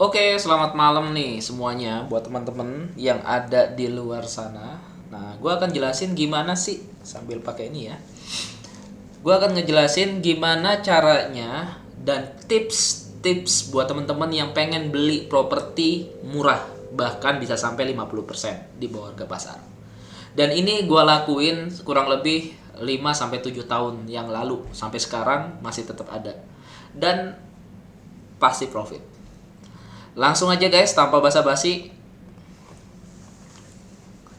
Oke, selamat malam nih semuanya buat teman-teman yang ada di luar sana. Nah, gue akan jelasin gimana sih sambil pakai ini ya. Gue akan ngejelasin gimana caranya dan tips-tips buat teman-teman yang pengen beli properti murah, bahkan bisa sampai 50% di bawah harga pasar. Dan ini gue lakuin kurang lebih 5 sampai 7 tahun yang lalu, sampai sekarang masih tetap ada. Dan pasti profit. Langsung aja guys, tanpa basa-basi.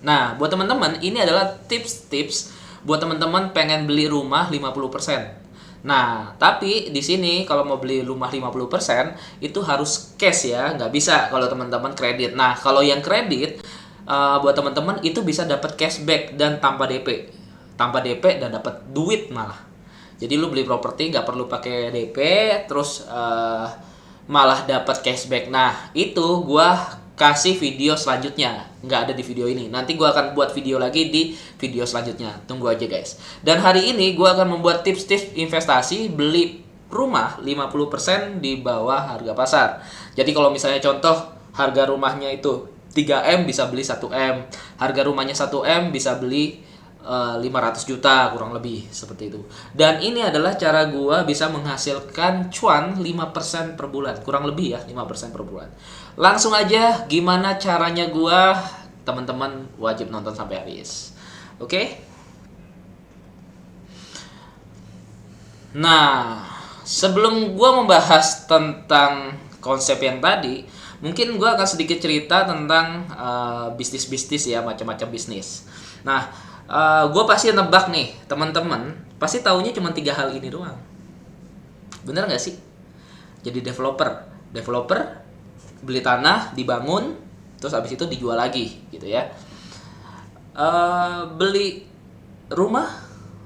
Nah, buat teman-teman, ini adalah tips-tips buat teman-teman pengen beli rumah 50%. Nah, tapi di sini kalau mau beli rumah 50% itu harus cash ya, nggak bisa kalau teman-teman kredit. Nah, kalau yang kredit buat teman-teman itu bisa dapat cashback dan tanpa DP. Tanpa DP dan dapat duit malah. Jadi lu beli properti nggak perlu pakai DP, terus malah dapat cashback. Nah, itu gua kasih video selanjutnya. Nggak ada di video ini. Nanti gua akan buat video lagi di video selanjutnya. Tunggu aja guys. Dan hari ini gua akan membuat tips-tips investasi beli rumah 50% di bawah harga pasar. Jadi kalau misalnya contoh harga rumahnya itu 3M bisa beli 1M. Harga rumahnya 1M bisa beli 500 juta kurang lebih seperti itu. Dan ini adalah cara gua bisa menghasilkan cuan 5% per bulan, kurang lebih ya 5% per bulan. Langsung aja gimana caranya gua, teman-teman wajib nonton sampai habis. Oke? Nah, sebelum gua membahas tentang konsep yang tadi, mungkin gua akan sedikit cerita tentang bisnis-bisnis ya, macam-macam bisnis. Nah, gue pasti nebak nih, teman-teman pasti taunya cuma 3 hal ini doang. Bener nggak sih? Jadi developer beli tanah, dibangun, terus habis itu dijual lagi, gitu ya. Beli rumah,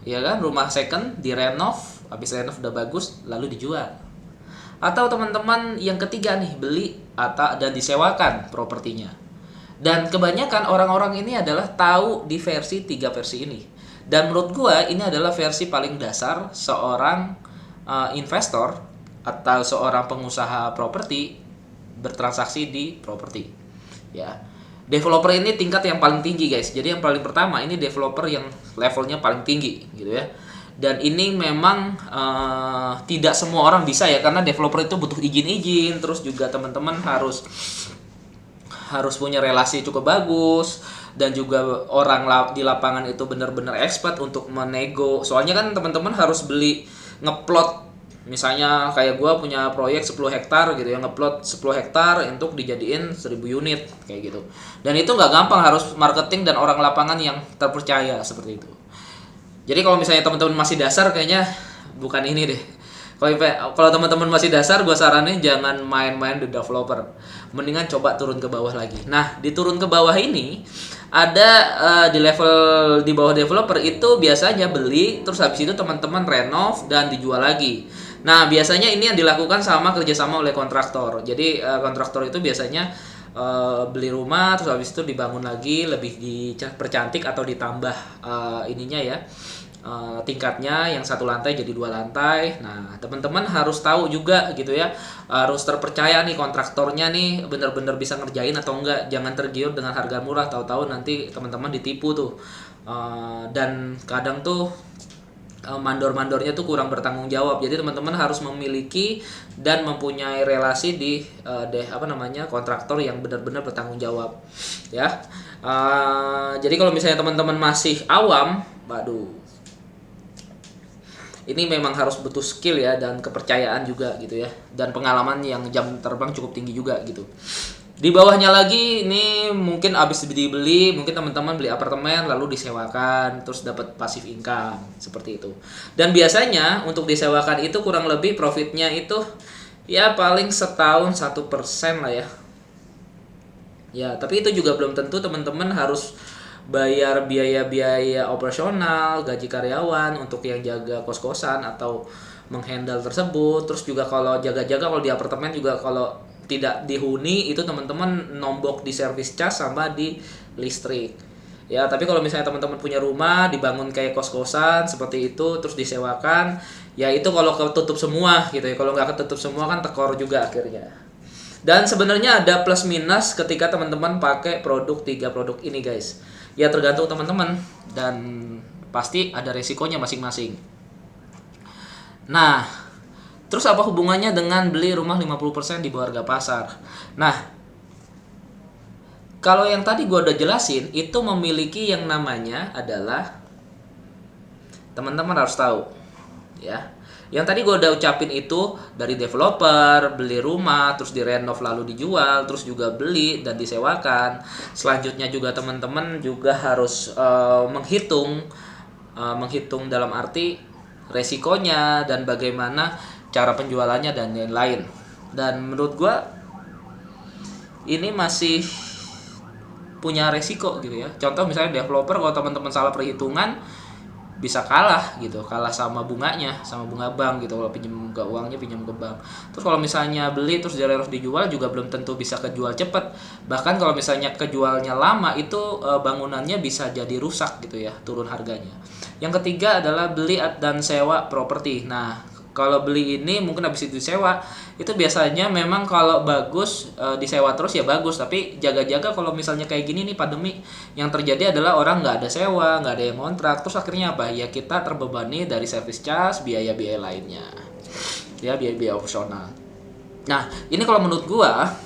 ya kan, rumah second, direnov, habis renov udah bagus, lalu dijual. Atau teman-teman yang ketiga nih, beli atau dan disewakan propertinya. Dan kebanyakan orang-orang ini adalah tahu di tiga versi ini. Dan menurut gue ini adalah versi paling dasar seorang investor atau seorang pengusaha properti bertransaksi di properti. Ya, developer ini tingkat yang paling tinggi guys. Jadi yang paling pertama ini developer yang levelnya paling tinggi, gitu ya. Dan ini memang tidak semua orang bisa ya, karena developer itu butuh izin-izin, terus juga teman-teman harus punya relasi cukup bagus, dan juga orang di lapangan itu benar-benar expert untuk menego. Soalnya kan teman-teman harus beli ngeplot, misalnya kayak gue punya proyek 10 hektar gitu ya, ngeplot 10 hektar untuk dijadiin 1000 unit kayak gitu. Dan itu nggak gampang, harus marketing dan orang lapangan yang terpercaya seperti itu. Jadi kalau misalnya teman-teman masih dasar, kayaknya bukan ini deh. Kalau teman-teman masih dasar, gue saranin jangan main-main di developer. Mendingan coba turun ke bawah lagi. Nah, di turun ke bawah ini ada di level di bawah developer itu biasanya beli, terus habis itu teman-teman renov dan dijual lagi. Nah, biasanya ini yang dilakukan sama kerjasama oleh kontraktor. Jadi kontraktor itu biasanya beli rumah, terus habis itu dibangun lagi, lebih dipercantik atau ditambah ininya ya, tingkatnya, yang satu lantai jadi 2 lantai. Nah, teman-teman harus tahu juga gitu ya, harus terpercaya nih kontraktornya nih benar-benar bisa ngerjain atau enggak. Jangan tergiur dengan harga murah, tahu-tahu nanti teman-teman ditipu tuh. Dan kadang tuh mandor-mandornya tuh kurang bertanggung jawab. Jadi teman-teman harus memiliki dan mempunyai relasi di kontraktor yang benar-benar bertanggung jawab ya. Jadi kalau misalnya teman-teman masih awam, waduh, ini memang harus butuh skill ya, dan kepercayaan juga gitu ya, dan pengalaman yang jam terbang cukup tinggi juga gitu. Di bawahnya lagi ini mungkin abis dibeli, mungkin teman-teman beli apartemen lalu disewakan, terus dapat passive income seperti itu. Dan biasanya untuk disewakan itu kurang lebih profitnya itu ya paling setahun 1% lah ya. Ya, tapi itu juga belum tentu teman-teman harus bayar biaya-biaya operasional, gaji karyawan untuk yang jaga kos-kosan atau menghandle tersebut. Terus juga kalau jaga-jaga, kalau di apartemen juga kalau tidak dihuni itu teman-teman nombok di service charge sama di listrik. Ya, tapi kalau misalnya teman-teman punya rumah dibangun kayak kos-kosan seperti itu terus disewakan, ya itu kalau ketutup semua gitu ya. Kalau nggak ketutup semua kan tekor juga akhirnya. Dan sebenarnya ada plus minus ketika teman-teman pakai tiga produk ini guys. Ya tergantung teman-teman dan pasti ada resikonya masing-masing. Nah, terus apa hubungannya dengan beli rumah 50% di bawah harga pasar? Nah, kalau yang tadi gue udah jelasin, itu memiliki yang namanya adalah, teman-teman harus tahu ya. Yang tadi gue udah ucapin itu dari developer, beli rumah, terus direnov lalu dijual, terus juga beli dan disewakan. Selanjutnya juga teman-teman juga harus menghitung dalam arti resikonya dan bagaimana cara penjualannya dan lain-lain. Dan menurut gue ini masih punya resiko gitu ya. Contoh misalnya developer, kalau teman-teman salah perhitungan bisa kalah gitu, kalah sama bunganya, sama bunga bank gitu kalau pinjam ke uangnya pinjam ke bank. Terus kalau misalnya beli terus direnov dijual juga belum tentu bisa kejual cepat. Bahkan kalau misalnya kejualnya lama itu bangunannya bisa jadi rusak gitu ya, turun harganya. Yang ketiga adalah beli dan sewa properti. Nah, kalau beli ini mungkin habis itu disewa, itu biasanya memang kalau bagus disewa terus ya bagus, tapi jaga-jaga kalau misalnya kayak gini nih pandemi, yang terjadi adalah orang nggak ada sewa, nggak ada yang kontrak, terus akhirnya apa? Ya kita terbebani dari service charge, biaya-biaya lainnya, ya biaya-biaya opsional. Nah ini kalau menurut gua,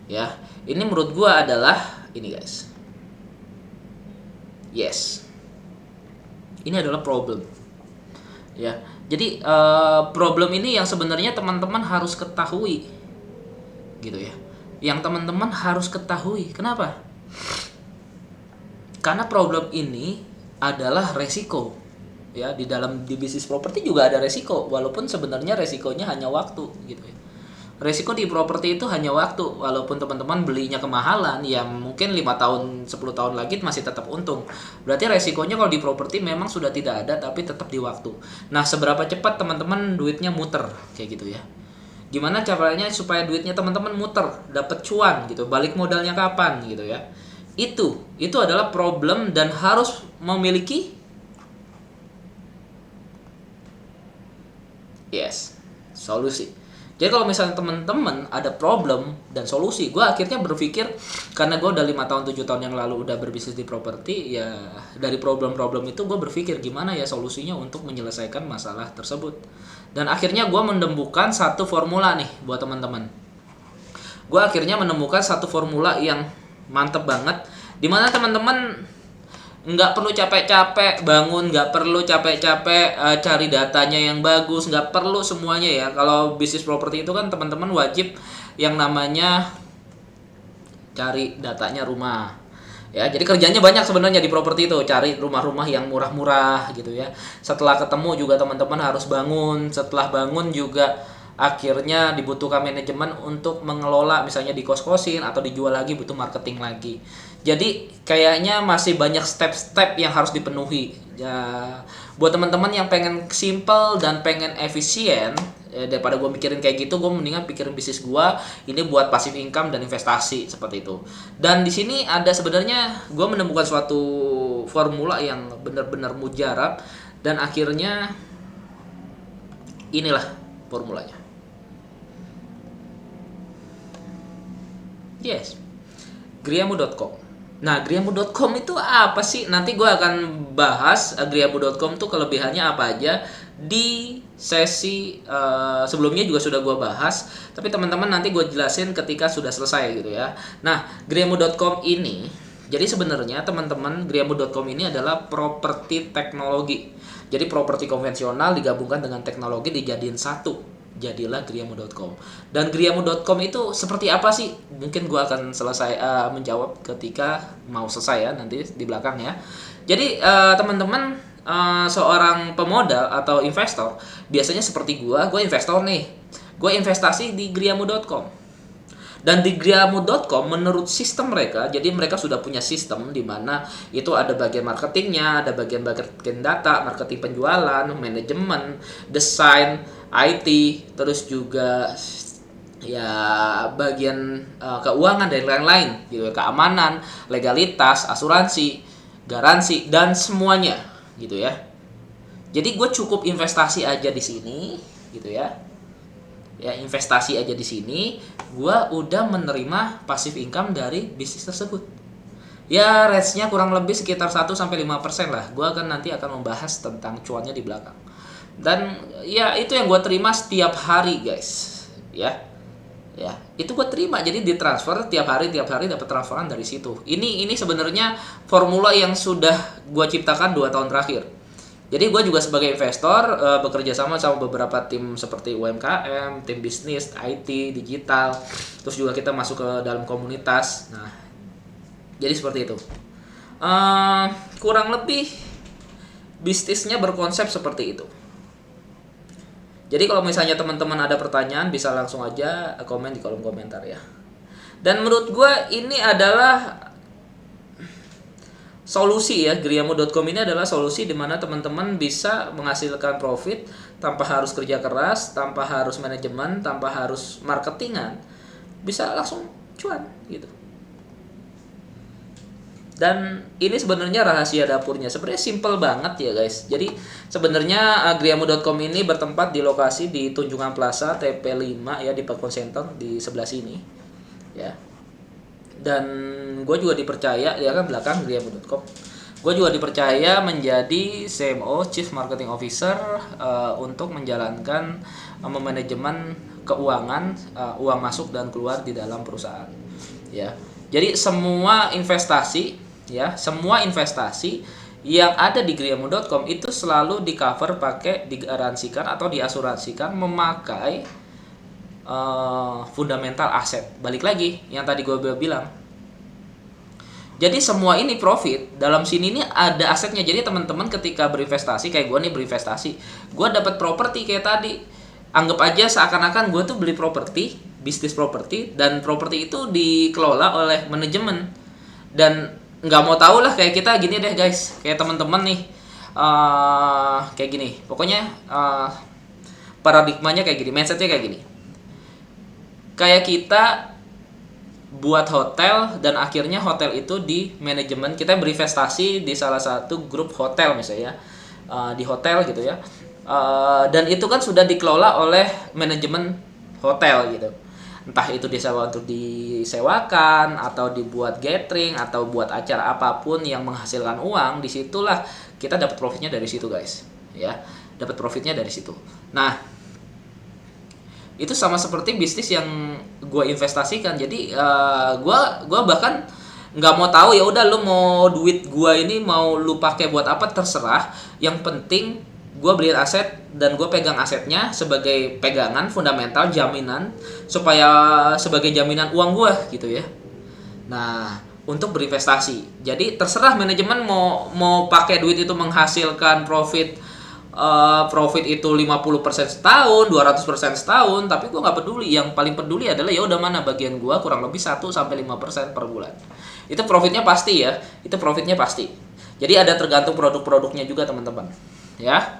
ya ini menurut gua adalah ini guys, yes, ini adalah problem. Ya, jadi problem ini yang sebenarnya teman-teman harus ketahui, gitu ya. Yang teman-teman harus ketahui, kenapa? Karena problem ini adalah resiko, ya di bisnis properti juga ada resiko, walaupun sebenarnya resikonya hanya waktu, gitu ya. Resiko di properti itu hanya waktu, walaupun teman-teman belinya kemahalan, yang mungkin 5 tahun, 10 tahun lagi masih tetap untung. Berarti resikonya kalau di properti memang sudah tidak ada, tapi tetap di waktu. Nah, seberapa cepat teman-teman duitnya muter, kayak gitu ya. Gimana caranya supaya duitnya teman-teman muter, dapat cuan gitu, balik modalnya kapan gitu ya. Itu adalah problem dan harus memiliki solusi. Jadi kalau misalnya teman-teman ada problem dan solusi, gue akhirnya berpikir, karena gue udah 5 tahun 7 tahun yang lalu udah berbisnis di properti, ya dari problem-problem itu gue berpikir gimana ya solusinya untuk menyelesaikan masalah tersebut. Dan akhirnya gue menemukan satu formula nih buat teman-teman. Gue akhirnya menemukan satu formula yang mantep banget, dimana teman-teman nggak perlu capek-capek bangun, nggak perlu capek-capek cari datanya yang bagus, nggak perlu semuanya ya. Kalau bisnis properti itu kan teman-teman wajib yang namanya cari datanya rumah ya. Jadi kerjanya banyak sebenarnya di properti itu, cari rumah-rumah yang murah-murah gitu ya. Setelah ketemu juga teman-teman harus bangun, setelah bangun juga akhirnya dibutuhkan manajemen untuk mengelola, misalnya di kos-kosin atau dijual lagi, butuh marketing lagi. Jadi kayaknya masih banyak step-step yang harus dipenuhi ya. Buat teman-teman yang pengen simple dan pengen efisien, daripada gue mikirin kayak gitu, gue mendingan pikirin bisnis gue ini buat passive income dan investasi seperti itu. Dan di sini ada sebenarnya gue menemukan suatu formula yang benar-benar mujarab, dan akhirnya inilah formulanya. Yes, Griamu.com. Nah, Griamu.com itu apa sih? Nanti gue akan bahas Griamu.com tuh kelebihannya apa aja di sesi sebelumnya juga sudah gue bahas. Tapi teman-teman nanti gue jelasin ketika sudah selesai gitu ya. Nah, Griamu.com ini, jadi sebenarnya teman-teman, Griamu.com ini adalah properti teknologi. Jadi properti konvensional digabungkan dengan teknologi dijadiin satu. Jadilah Griamu.com. Dan Griamu.com itu seperti apa sih? Mungkin gue akan selesai menjawab ketika mau selesai ya, nanti di belakang ya. Jadi teman-teman, seorang pemodal atau investor biasanya seperti gue investor nih. Gue investasi di Griamu.com. Dan di Griamu.com menurut sistem mereka, jadi mereka sudah punya sistem di mana itu ada bagian marketingnya, ada bagian data, marketing penjualan, manajemen, desain, IT, terus juga ya bagian keuangan dan lain-lain gitu, keamanan, legalitas, asuransi, garansi dan semuanya gitu ya. Jadi gue cukup investasi aja di sini gitu ya. ya investasi aja di sini, gua udah menerima passive income dari bisnis tersebut. Ya range-nya kurang lebih sekitar 1-5% lah. Gua nanti akan membahas tentang cuannya di belakang. Dan ya itu yang gua terima setiap hari guys, ya. Ya, itu gue terima, jadi ditransfer tiap hari dapat transferan dari situ. Ini sebenarnya formula yang sudah gue ciptakan 2 tahun terakhir. Jadi gue juga sebagai investor bekerja sama beberapa tim seperti UMKM, tim bisnis, IT, digital, terus juga kita masuk ke dalam komunitas. Nah, jadi seperti itu. Kurang lebih bisnisnya berkonsep seperti itu. Jadi kalau misalnya teman-teman ada pertanyaan bisa langsung aja komen di kolom komentar ya. Dan menurut gue ini adalah solusi ya, Griamu.com ini adalah solusi di mana teman-teman bisa menghasilkan profit tanpa harus kerja keras, tanpa harus manajemen, tanpa harus marketingan. Bisa langsung cuan gitu. Dan ini sebenarnya rahasia dapurnya. Sebenarnya simple banget ya guys. Jadi sebenarnya Griamu.com ini bertempat di lokasi di Tunjungan Plaza TP5 ya, di Pakon Center di sebelah sini. Ya. Dan gue juga dipercaya ya kan belakang Griamu.com. Gue juga dipercaya menjadi CMO Chief Marketing Officer untuk menjalankan manajemen keuangan, uang masuk dan keluar di dalam perusahaan. Ya. Jadi semua investasi yang ada di Griamu.com itu selalu di cover pakai, digaransikan atau diasuransikan memakai fundamental aset. Balik lagi yang tadi gue bilang. Jadi semua ini profit, dalam sini ini ada asetnya. Jadi teman-teman ketika berinvestasi kayak gue nih berinvestasi, gue dapat properti kayak tadi. Anggap aja seakan-akan gue tuh beli properti, bisnis properti, dan properti itu dikelola oleh manajemen. Dan nggak mau tahu lah kayak kita gini deh guys, kayak teman-teman nih kayak gini, pokoknya paradigmanya kayak gini, mindsetnya kayak gini. Kayak kita buat hotel dan akhirnya hotel itu di manajemen, kita berinvestasi di salah satu grup hotel misalnya di hotel gitu ya, dan itu kan sudah dikelola oleh manajemen hotel gitu. Entah itu disewa untuk disewakan atau dibuat gathering atau buat acara apapun yang menghasilkan uang, disitulah kita dapat profitnya dari situ guys, ya, dapat profitnya dari situ. Nah, itu sama seperti bisnis yang gue investasikan. Jadi gue bahkan nggak mau tahu, ya udah lu mau duit gue ini mau lu pakai buat apa terserah. Yang penting gue beli aset dan gue pegang asetnya sebagai pegangan fundamental, jaminan, supaya sebagai jaminan uang gue gitu ya. Nah, untuk berinvestasi, jadi terserah manajemen mau pakai duit itu menghasilkan profit itu 50% setahun, 200% setahun, tapi gue nggak peduli. Yang paling peduli adalah ya udah mana bagian gue kurang lebih 1-5% per bulan. Itu profitnya pasti ya, itu profitnya pasti. Jadi ada tergantung produk-produknya juga teman-teman, ya.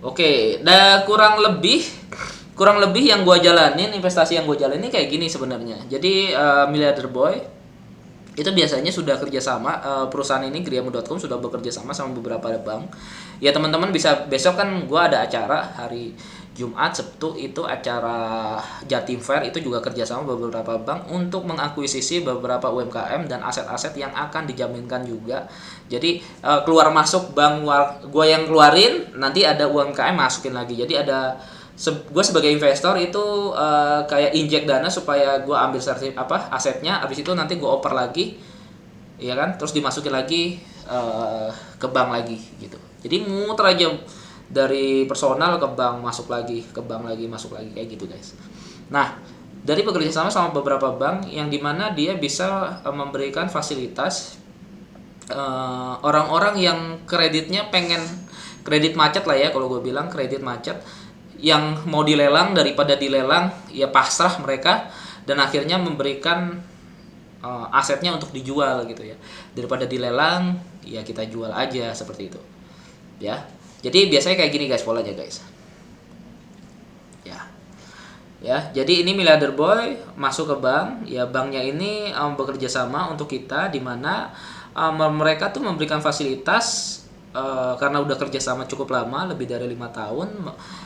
Oke, kurang lebih yang gue jalanin, investasi yang gue jalanin kayak gini sebenarnya. Jadi Milliarder Boy itu biasanya sudah kerjasama, perusahaan ini Griamu.com sudah bekerja sama beberapa bank. Ya teman-teman bisa, besok kan gue ada acara hari Jumat, Sabtu itu acara Jatim Fair, itu juga kerjasama beberapa bank untuk mengakuisisi beberapa UMKM dan aset-aset yang akan dijaminkan juga. Jadi keluar masuk bank gue yang keluarin, nanti ada UMKM masukin lagi. Jadi ada gue sebagai investor itu kayak injek dana supaya gue ambil asetnya, habis itu nanti gue oper lagi, ya kan, terus dimasukin lagi ke bank lagi gitu. Jadi muter aja dari personal ke bank, masuk lagi ke bank lagi, masuk lagi, kayak gitu guys. Nah, dari bekerja sama beberapa bank yang dimana dia bisa memberikan fasilitas orang-orang yang kreditnya pengen kredit macet lah ya, kalau gue bilang kredit macet, yang mau dilelang, daripada dilelang ya pasrah mereka dan akhirnya memberikan asetnya untuk dijual gitu ya. Daripada dilelang ya kita jual aja, seperti itu ya. Jadi biasanya kayak gini guys polanya guys. Ya, jadi ini Milliarder Boy masuk ke bank, ya banknya ini bekerja sama untuk kita, di mana mereka tuh memberikan fasilitas karena udah kerja sama cukup lama, lebih dari 5 tahun,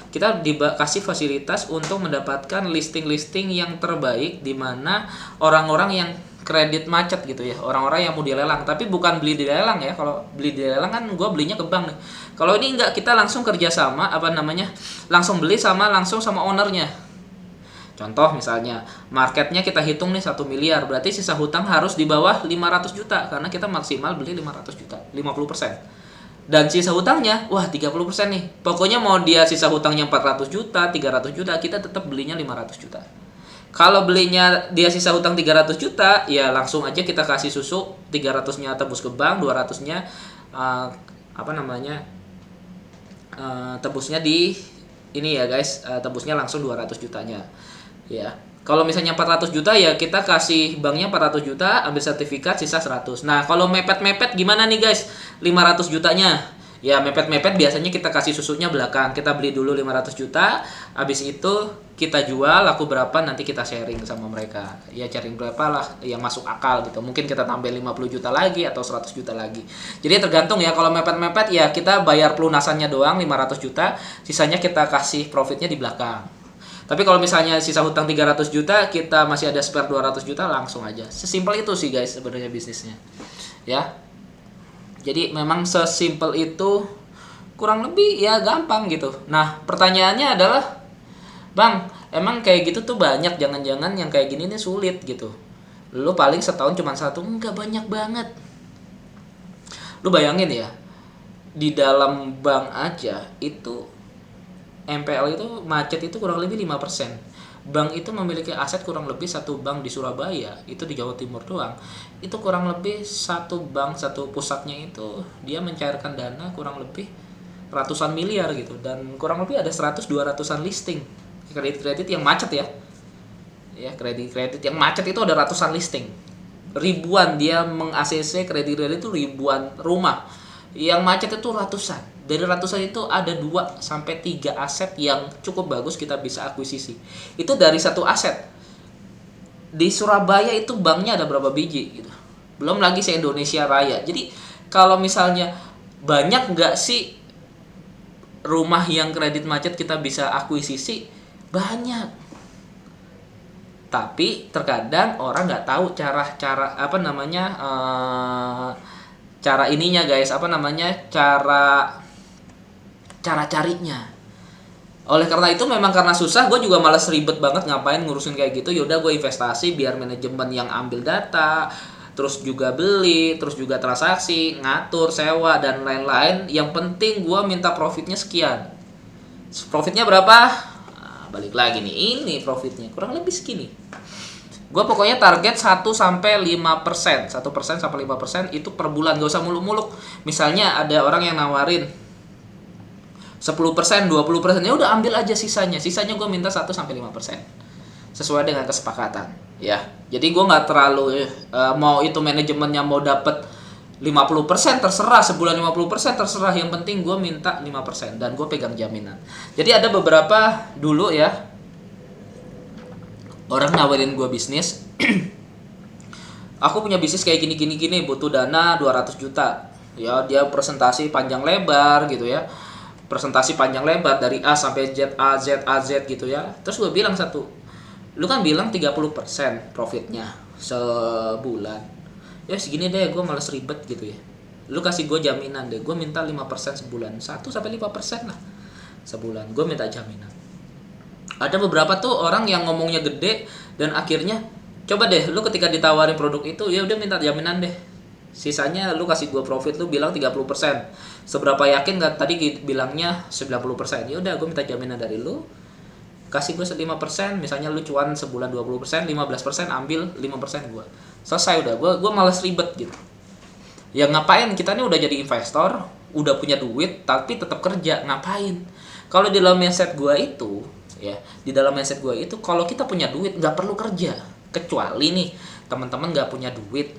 kita dikasih fasilitas untuk mendapatkan listing-listing yang terbaik, di mana orang-orang yang kredit macet gitu ya, orang-orang yang mau dilelang, tapi bukan beli di lelang ya. Kalau beli di lelang kan gue belinya ke bank nih. Kalau ini enggak, kita langsung kerja sama, langsung beli langsung sama ownernya. Contoh misalnya, marketnya kita hitung nih 1 miliar, berarti sisa hutang harus di bawah 500 juta, karena kita maksimal beli 500 juta, 50%. Dan sisa hutangnya, wah 30% nih. Pokoknya mau dia sisa hutangnya 400 juta, 300 juta, kita tetap belinya 500 juta. Kalau belinya dia sisa hutang 300 juta, ya langsung aja kita kasih susu, 300-nya tebus ke bank, 200-nya tebusnya di ini ya guys, tebusnya langsung 200 jutanya. Ya. Kalau misalnya 400 juta ya kita kasih banknya 400 juta, ambil sertifikat, sisa 100. Nah, kalau mepet-mepet gimana nih guys? 500 jutanya. Ya, mepet-mepet biasanya kita kasih susunya belakang. Kita beli dulu 500 juta, habis itu kita jual, laku berapa nanti kita sharing sama mereka. Ya sharing berapa lah yang masuk akal gitu. Mungkin kita tambah 50 juta lagi atau 100 juta lagi. Jadi tergantung ya, kalau mepet-mepet ya kita bayar pelunasannya doang 500 juta, sisanya kita kasih profitnya di belakang. Tapi kalau misalnya sisa hutang 300 juta, kita masih ada spare 200 juta, langsung aja. Sesimpel itu sih guys sebenarnya bisnisnya. Ya. Jadi memang sesimpel itu, kurang lebih ya gampang gitu. Nah, pertanyaannya adalah, Bang, emang kayak gitu tuh banyak, jangan-jangan yang kayak gini nih sulit gitu. Lu paling setahun cuma satu, enggak, banyak banget. Lu bayangin ya, di dalam bank aja itu MPL itu macet itu kurang lebih 5%. Bank itu memiliki aset kurang lebih satu bank di Surabaya, itu di Jawa Timur doang. Itu kurang lebih satu bank, satu pusatnya itu dia mencairkan dana kurang lebih ratusan miliar gitu, dan kurang lebih ada 100-200an listing kredit-kredit yang macet ya. Ya, kredit-kredit yang macet itu ada ratusan listing. Ribuan dia meng-ACC kredit-kredit itu ribuan rumah. Yang macet itu ratusan. Dari ratusan itu ada 2-3 aset yang cukup bagus kita bisa akuisisi. Itu dari satu aset. Di Surabaya itu banknya ada berapa biji gitu. Belum lagi se-Indonesia Raya. Jadi kalau misalnya banyak nggak sih rumah yang kredit macet kita bisa akuisisi? Banyak. Tapi terkadang orang nggak tahu cara cara ininya guys, cara carinya. Oleh karena itu, memang karena susah, gue juga malas ribet banget ngapain ngurusin kayak gitu. Yaudah gue investasi biar manajemen yang ambil data, terus juga beli, terus juga transaksi, ngatur, sewa, dan lain-lain. Yang penting gue minta profitnya sekian. Profitnya berapa? Nah, balik lagi nih, ini profitnya kurang lebih segini. Gue pokoknya target 1-5%, 1% sampai 5% itu per bulan, gak usah muluk-muluk. Misalnya ada orang yang nawarin 10%, 20%, ya udah ambil aja sisanya. Sisanya gue minta 1-5%. Sesuai dengan kesepakatan, ya. Jadi gue nggak terlalu mau itu manajemennya mau dapet 50% terserah, sebulan 50% terserah, yang penting gue minta 5% dan gue pegang jaminan. Jadi ada beberapa dulu ya, orang nawarin gue bisnis. Aku punya bisnis kayak gini, butuh dana 200 juta. Ya, dia presentasi panjang lebar gitu ya. Presentasi panjang lebar dari A sampai Z, A, Z gitu ya. Terus gue bilang lu kan bilang 30% profitnya sebulan. Ya segini deh, gue males ribet gitu ya. Lu kasih gue jaminan deh, gue minta 5% sebulan. 1-5% lah sebulan, gue minta jaminan. Ada beberapa tuh orang yang ngomongnya gede dan akhirnya coba deh lu ketika ditawarin produk itu, ya udah minta jaminan deh. Sisanya lu kasih gua profit, lu bilang 30%. Seberapa yakin enggak tadi bilangnya 90%. Ya udah gua minta jaminan dari lu. Kasih gua 5%, misalnya lu cuan sebulan 20%, 15% ambil 5% gua. Selesai udah. Gua malas ribet gitu. Ya ngapain, kita nih udah jadi investor, udah punya duit tapi tetap kerja, ngapain? Kalau di dalam mindset gua itu, ya, di dalam mindset gue itu kalau kita punya duit nggak perlu kerja. Kecuali nih teman-teman nggak punya duit,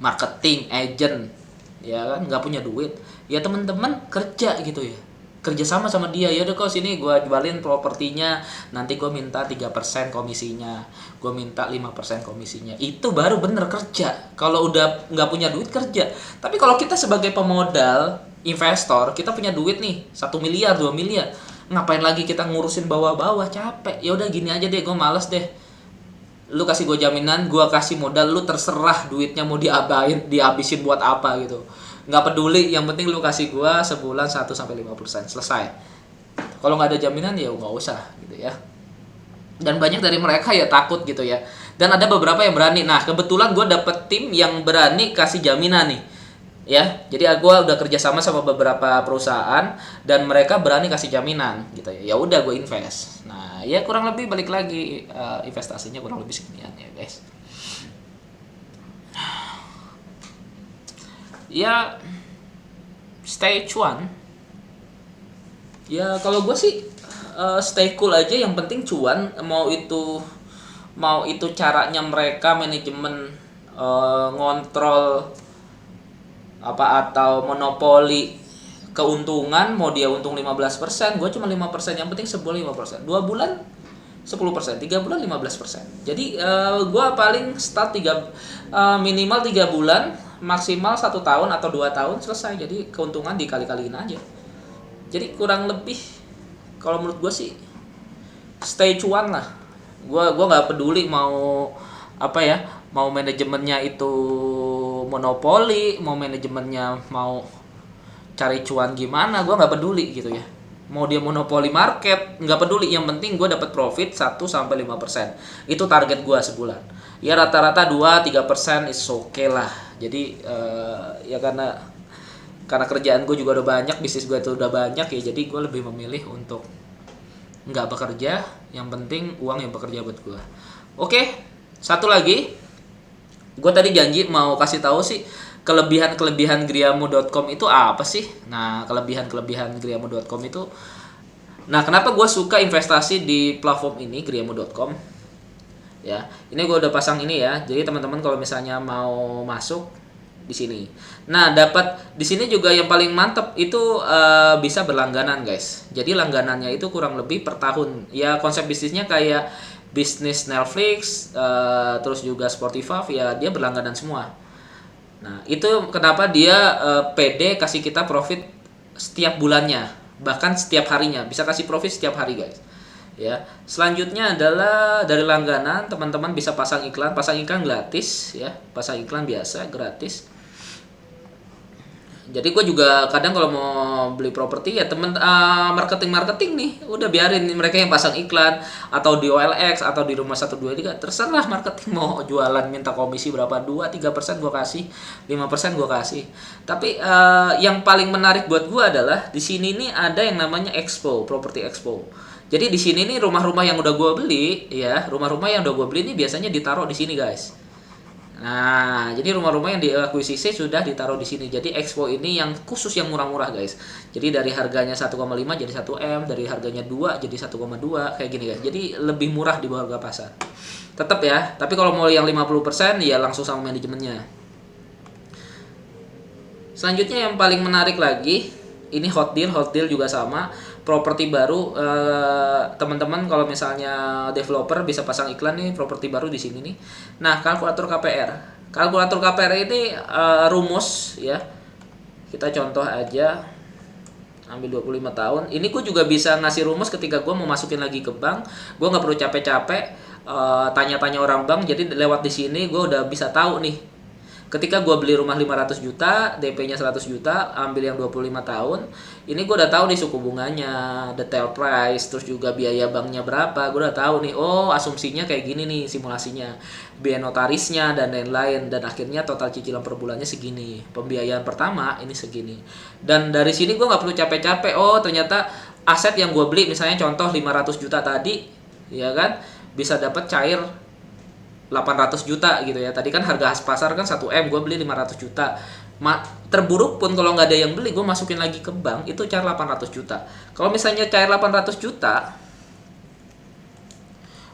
marketing agent ya kan nggak punya duit, ya teman-teman kerja gitu ya, kerja sama sama dia, ya udah kok sini gue jualin propertinya, nanti gue minta 3% komisinya, gue minta 5% komisinya. Itu baru bener kerja. Kalau udah nggak punya duit kerja. Tapi kalau kita sebagai pemodal investor, kita punya duit nih 1 miliar 2 miliar, ngapain lagi kita ngurusin bawah-bawah, capek. Ya udah gini aja deh, gue males deh. Lu kasih gue jaminan, gue kasih modal, lu terserah duitnya mau dihabisin buat apa gitu, nggak peduli, yang penting lu kasih gue sebulan 1-5%, selesai. Kalau nggak ada jaminan ya nggak usah gitu ya. Dan banyak dari mereka ya takut gitu ya, dan ada beberapa yang berani. Nah kebetulan gue dapet tim yang berani kasih jaminan nih ya. Jadi gue udah kerja sama beberapa perusahaan dan mereka berani kasih jaminan gitu ya. Ya udah gue invest. Nah ya kurang lebih balik lagi, investasinya kurang lebih seginian ya guys. Ya stay cuan. Ya kalau gue sih stay cool aja, yang penting cuan. Mau itu caranya mereka manajemen ngontrol apa atau monopoli keuntungan, mau dia untung 15%, gue cuma 5%, yang penting sebulan 5%, 2 bulan 10%, 3 bulan 15%. Jadi gue paling start minimal 3 bulan, maksimal 1 tahun atau 2 tahun selesai. Jadi keuntungan dikali-kaliin aja. Jadi kurang lebih kalau menurut gue sih stay cuan lah. Gue nggak peduli mau apa ya, mau manajemennya itu monopoli, mau manajemennya mau cari cuan gimana, gue nggak peduli gitu ya. Mau dia monopoli market, nggak peduli, yang penting gue dapat profit 1-5%. Itu target gue sebulan. Ya rata-rata 2-3% is okay lah. Jadi ya karena kerjaan gue juga udah banyak, bisnis gue tuh udah banyak ya, jadi gue lebih memilih untuk nggak bekerja, yang penting uang yang bekerja buat gue. Oke, satu lagi, gue tadi janji mau kasih tahu sih kelebihan griamu.com itu apa sih. Nah kelebihan griamu.com itu, nah kenapa gue suka investasi di platform ini griamu.com ya. Ini gue udah pasang ini ya, jadi teman-teman kalau misalnya mau masuk di sini, nah dapat di sini juga yang paling mantep itu bisa berlangganan guys. Jadi langganannya itu kurang lebih per tahun ya. Konsep bisnisnya kayak bisnis Netflix, terus juga Spotify ya, dia berlangganan semua. Nah itu kenapa dia PD kasih kita profit setiap bulannya, bahkan setiap harinya, bisa kasih profit setiap hari guys ya. Selanjutnya adalah dari langganan, teman-teman bisa pasang iklan gratis ya, pasang iklan biasa gratis. Jadi gue juga kadang kalau mau beli properti ya marketing nih, udah biarin mereka yang pasang iklan, atau di OLX atau di Rumah 123, terserah marketing mau jualan minta komisi berapa, 2-3% gue kasih, 5% gue kasih. Tapi yang paling menarik buat gue adalah di sini nih ada yang namanya Expo, Property Expo. Jadi di sini nih rumah-rumah yang udah gue beli ya, rumah-rumah yang udah gue beli nih biasanya ditaruh di sini guys. Nah, jadi rumah-rumah yang diakuisisi sudah ditaruh di sini. Jadi Expo ini yang khusus yang murah-murah guys. Jadi dari harganya 1,5 jadi 1M, dari harganya 2 jadi 1,2 kayak gini guys. Jadi lebih murah di bawah harga pasar. Tetap ya, tapi kalau mau yang 50% ya langsung sama manajemennya. Selanjutnya yang paling menarik lagi, ini hot deal juga sama. Properti baru, teman-teman kalau misalnya developer bisa pasang iklan nih properti baru di sini nih. Nah kalkulator KPR ini rumus ya, kita contoh aja, ambil 25 tahun. Ini gue juga bisa ngasih rumus ketika gue mau masukin lagi ke bank. Gue nggak perlu capek-capek tanya-tanya orang bank. Jadi lewat di sini gue udah bisa tahu nih, ketika gue beli rumah 500 juta, DP-nya 100 juta, ambil yang 25 tahun, ini gue udah tahu nih suku bunganya, detail price, terus juga biaya banknya berapa. Gue udah tahu nih, oh asumsinya kayak gini nih simulasinya, biaya notarisnya dan lain-lain, dan akhirnya total cicilan per bulannya segini, pembiayaan pertama ini segini. Dan dari sini gue nggak perlu capek-capek, oh ternyata aset yang gue beli misalnya contoh 500 juta tadi, ya kan, bisa dapat cair 800 juta gitu ya. Tadi kan harga pasar kan 1M, gue beli 500 juta. Terburuk pun kalau nggak ada yang beli, gue masukin lagi ke bank, itu cair 800 juta. Kalau misalnya cair 800 juta,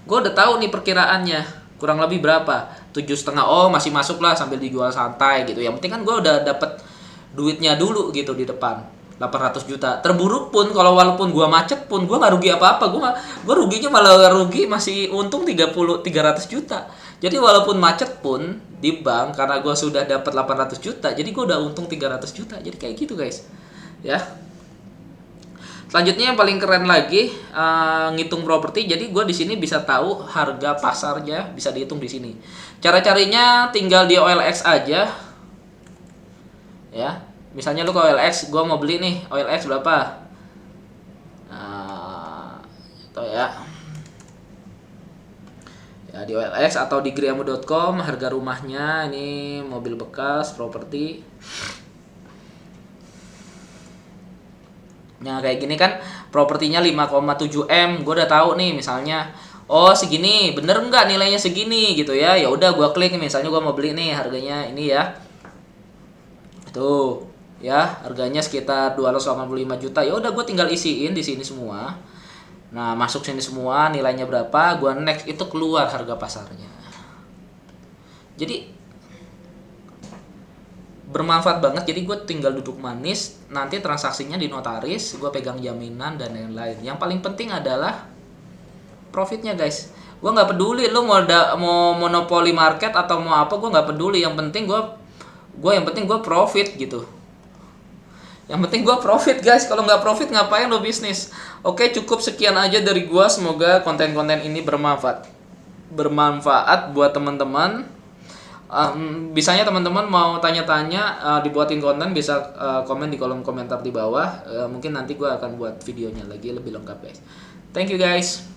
gue udah tahu nih perkiraannya kurang lebih berapa, 7,5. Oh masih masuk lah sambil dijual santai gitu. Yang penting kan gue udah dapet duitnya dulu gitu di depan. 800 juta. Terburuk pun kalau walaupun gua macet pun gua nggak rugi apa-apa. Gua ruginya malah rugi masih untung 300 juta. Jadi walaupun macet pun di bank karena gua sudah dapat 800 juta, jadi gua udah untung 300 juta. Jadi kayak gitu, guys. Ya. Selanjutnya yang paling keren lagi ngitung properti. Jadi gue di sini bisa tahu harga pasarnya, bisa dihitung di sini. Cara carinya tinggal di OLX aja. Ya, misalnya lu ke OLX, gue mau beli nih OLX berapa? Itu ya. Ya di OLX atau di griamu.com harga rumahnya ini mobil bekas properti. Nah kayak gini kan propertinya 5,7 M, gue udah tahu nih misalnya, oh segini, bener nggak nilainya segini gitu ya? Ya udah gue klik, misalnya gue mau beli nih harganya ini ya, tuh ya harganya sekitar 285 juta. Ya udah gue tinggal isiin di sini semua. Nah masuk sini semua nilainya berapa, gue next itu keluar harga pasarnya. Jadi bermanfaat banget. Jadi gue tinggal duduk manis, nanti transaksinya di notaris, gue pegang jaminan dan lain-lain. Yang paling penting adalah profitnya, guys. Gue nggak peduli lu mau monopoli market atau mau apa, gue nggak peduli. Yang penting gue profit gitu. Yang penting gue profit, guys. Kalau nggak profit ngapain lo bisnis? Oke, cukup sekian aja dari gue. Semoga konten-konten ini bermanfaat buat teman-teman. Bisanya teman-teman mau tanya-tanya, dibuatin konten, bisa komen di kolom komentar di bawah. Mungkin nanti gue akan buat videonya lagi lebih lengkap, guys. Thank you, guys.